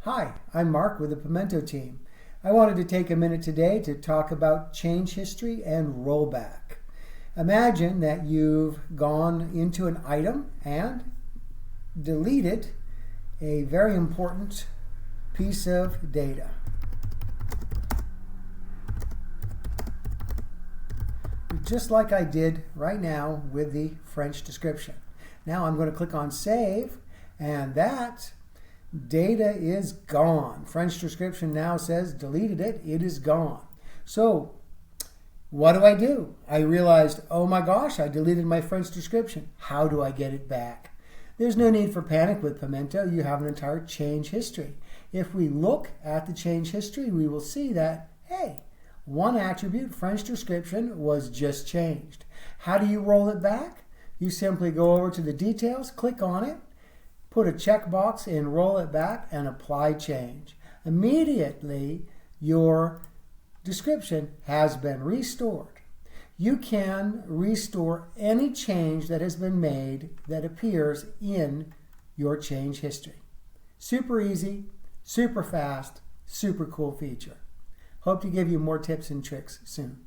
Hi, I'm Mark with the PIMInto team. I wanted to take a minute today to talk about change history and rollback. Imagine that you've gone into an item and deleted a very important piece of data. Just like I did right now with the French description. Now I'm going to click on Save, and that data is gone. French description now says deleted it. It is gone. So what do? I realized, oh my gosh, I deleted my French description. How do I get it back? There's no need for panic with PIMInto. You have an entire change history. If we look at the change history, we will see that, hey, one attribute, French description, was just changed. How do you roll it back? You simply go over to the details, click on it, put a checkbox in roll it back, and apply change. Immediately, your description has been restored. You can restore any change that has been made that appears in your change history. Super easy, super fast, super cool feature. Hope to give you more tips and tricks soon.